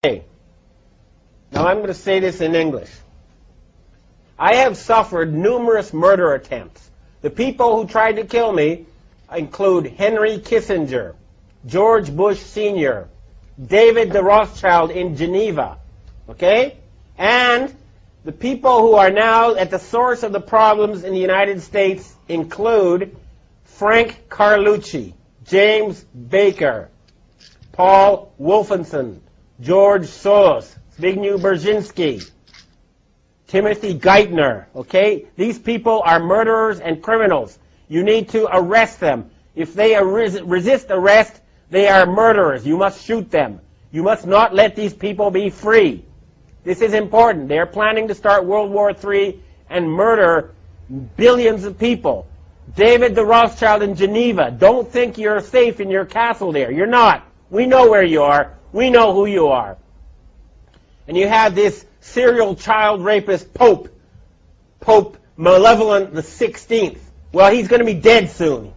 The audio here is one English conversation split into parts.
Okay. Now I'm going to say this in English. I have suffered numerous murder attempts. The people who tried to kill me include Henry Kissinger, George Bush Sr., David the Rothschild in Geneva, okay? And the people who are now at the source of the problems in the United States include Frank Carlucci, James Baker, Paul Wolfenson, George Soros, Zbigniew Brzezinski, Timothy Geithner, okay? These people are murderers and criminals. You need to arrest them. If they resist arrest, they are murderers. You must shoot them. You must not let these people be free. This is important. They are planning to start World War III and murder billions of people. David the Rothschild in Geneva, don't think you're safe in your castle there. You're not. We know where you are. We know who you are. And you have this serial child rapist Pope Malevolent the 16th. Well, he's going to be dead soon.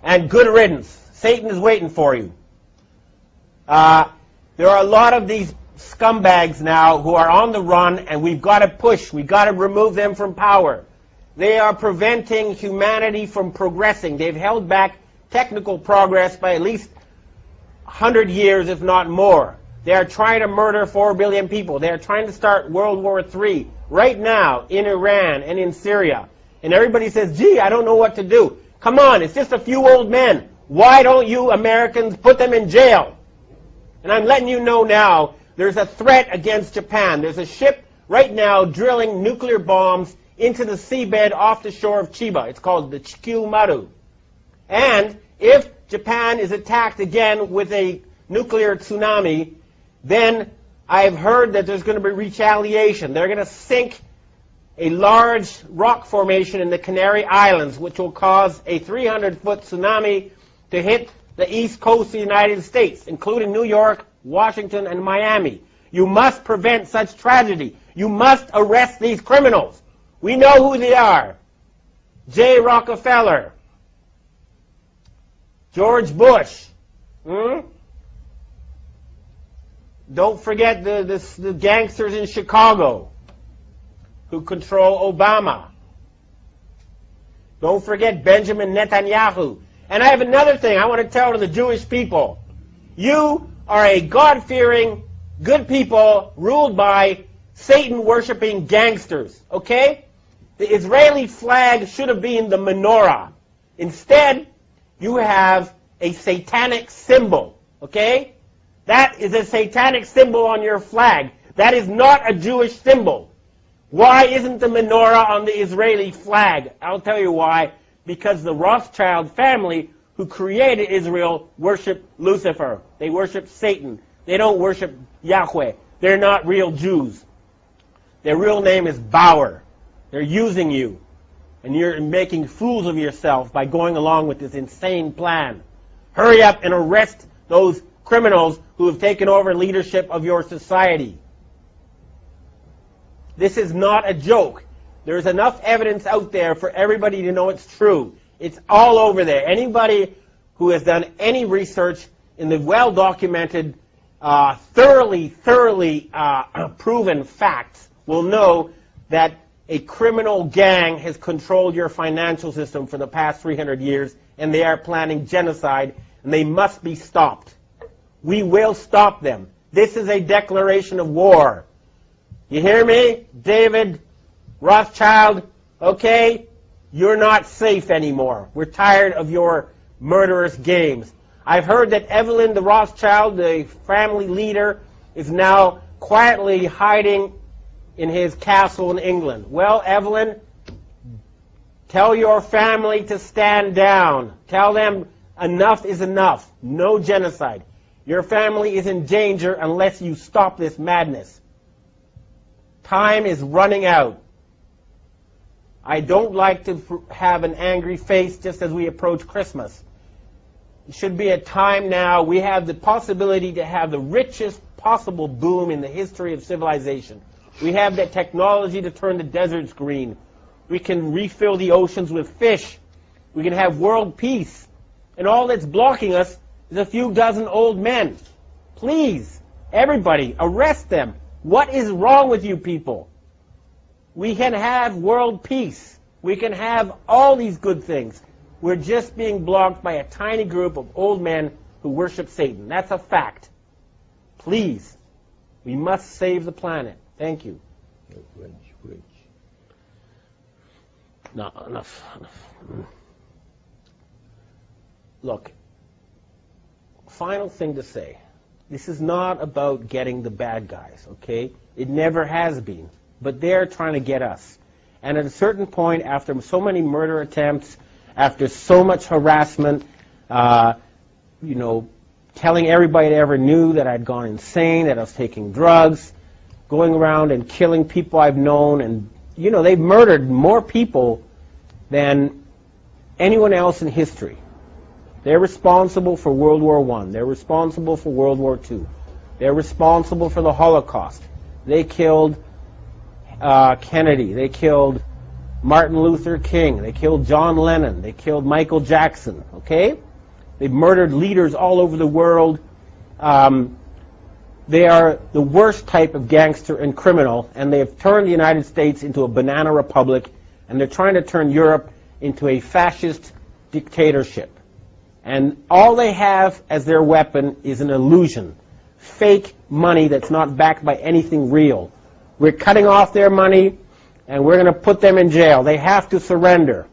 And good riddance. Satan is waiting for you. There are a lot of these scumbags now who are on the run, and we've got to push. We've got to remove them from power. They are preventing humanity from progressing. They've held back technical progress by at least 100 years, if not more. They are trying to murder 4 billion people. They are trying to start World War III right now in Iran and in Syria. And everybody says, gee, I don't know what to do. Come on, it's just a few old men. Why don't you Americans put them in jail? And I'm letting you know now, there's a threat against Japan. There's a ship right now drilling nuclear bombs into the seabed off the shore of Chiba. It's called the Chikyu Maru. And if Japan is attacked again with a nuclear tsunami, then I've heard that there's going to be retaliation. They're going to sink a large rock formation in the Canary Islands, which will cause a 300-foot tsunami to hit the east coast of the United States, including New York, Washington, and Miami. You must prevent such tragedy. You must arrest these criminals. We know who they are. J. Rockefeller, George Bush. Don't forget the gangsters in Chicago who control Obama. Don't forget Benjamin Netanyahu. And I have another thing I want to tell to the Jewish people. You are a God-fearing, good people ruled by Satan-worshipping gangsters, okay? The Israeli flag should have been the menorah. Instead, you have a satanic symbol, okay? That is a satanic symbol on your flag. That is not a Jewish symbol. Why isn't the menorah on the Israeli flag? I'll tell you why. Because the Rothschild family who created Israel worship Lucifer. They worship Satan. They don't worship Yahweh. They're not real Jews. Their real name is Bauer. They're using you. And you're making fools of yourself by going along with this insane plan. Hurry up and arrest those criminals who have taken over leadership of your society. This is not a joke. There's enough evidence out there for everybody to know it's true. It's all over there. Anybody who has done any research in the well-documented, thoroughly proven facts will know that a criminal gang has controlled your financial system for the past 300 years, and they are planning genocide, and they must be stopped. We will stop them. This is a declaration of war. You hear me? David Rothschild, okay? You're not safe anymore. We're tired of your murderous games. I've heard that Evelyn the Rothschild, the family leader, is now quietly hiding in his castle in England. Well, Evelyn, tell your family to stand down. Tell them enough is enough. No genocide. Your family is in danger unless you stop this madness. Time is running out. I don't like to have an angry face just as we approach Christmas. It should be a time now. We have the possibility to have the richest possible boom in the history of civilization. We have the technology to turn the deserts green. We can refill the oceans with fish. We can have world peace. And all that's blocking us is a few dozen old men. Please, Everybody, arrest them. What is wrong with you people? We can have world peace. We can have all these good things. We're just being blocked by a tiny group of old men who worship Satan. That's a fact. Please, we must save the planet. Thank you. No, enough. Look, final thing to say. This is not about getting the bad guys, okay? It never has been. But they're trying to get us. And at a certain point, after so many murder attempts, after so much harassment, telling everybody that ever knew that I'd gone insane, that I was taking drugs, going around and killing people I've known, and, they've murdered more people than anyone else in history. They're responsible for World War I. They're responsible for World War II. They're responsible for the Holocaust. They killed Kennedy. They killed Martin Luther King. They killed John Lennon. They killed Michael Jackson. Okay? They've murdered leaders all over the world. They are the worst type of gangster and criminal, and they have turned the United States into a banana republic, and they're trying to turn Europe into a fascist dictatorship. And all they have as their weapon is an illusion, fake money that's not backed by anything real. We're cutting off their money, and we're going to put them in jail. They have to surrender.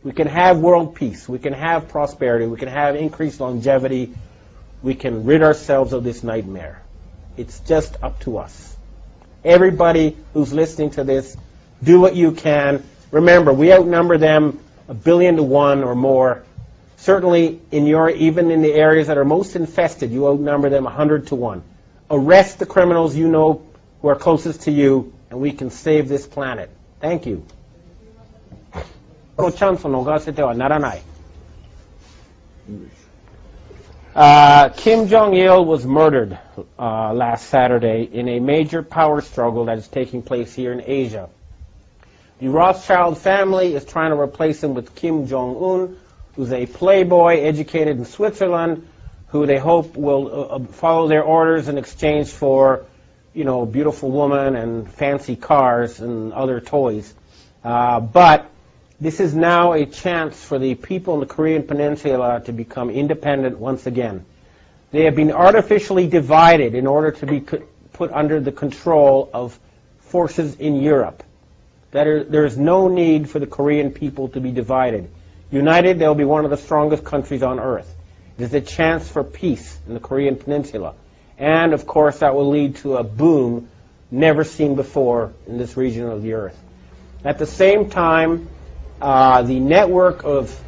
We can have world peace. We can have prosperity. We can have increased longevity. We can rid ourselves of this nightmare. It's just up to us. Everybody who's listening to this, do what you can. Remember, we outnumber them 1 billion to 1 or more. Certainly, even in the areas that are most infested, you outnumber them 100 to 1. Arrest the criminals you know who are closest to you, and we can save this planet. Thank you. Kim Jong-il was murdered last Saturday in a major power struggle that is taking place here in Asia. The Rothschild family is trying to replace him with Kim Jong-un, who's a playboy educated in Switzerland, who they hope will follow their orders in exchange for, a beautiful woman and fancy cars and other toys. But this is now a chance for the people in the Korean Peninsula to become independent once again. They have been artificially divided in order to be put under the control of forces in Europe. There is no need for the Korean people to be divided. United, they'll be one of the strongest countries on earth. It is a chance for peace in the Korean Peninsula. And, of course, that will lead to a boom never seen before in this region of the earth. At the same time, the network of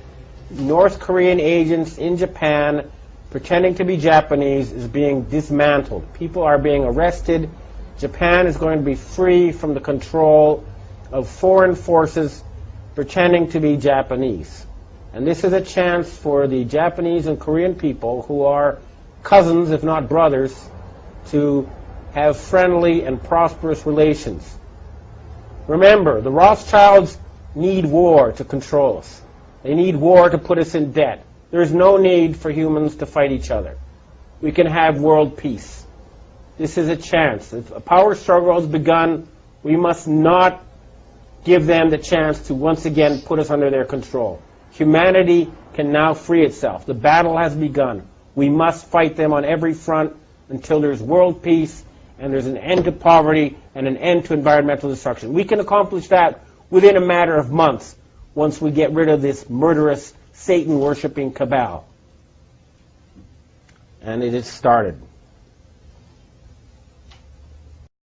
North Korean agents in Japan pretending to be Japanese is being dismantled. People are being arrested. Japan is going to be free from the control of foreign forces pretending to be Japanese. And this is a chance for the Japanese and Korean people, who are cousins, if not brothers, to have friendly and prosperous relations. Remember, the Rothschilds need war to control us. They need war to put us in debt. There is no need for humans to fight each other. We can have world peace. This is a chance. If a power struggle has begun, we must not give them the chance to once again put us under their control. Humanity can now free itself. The battle has begun. We must fight them on every front until there's world peace and there's an end to poverty and an end to environmental destruction. We can accomplish that within a matter of months once we get rid of this murderous, Satan-worshipping cabal. And it has started.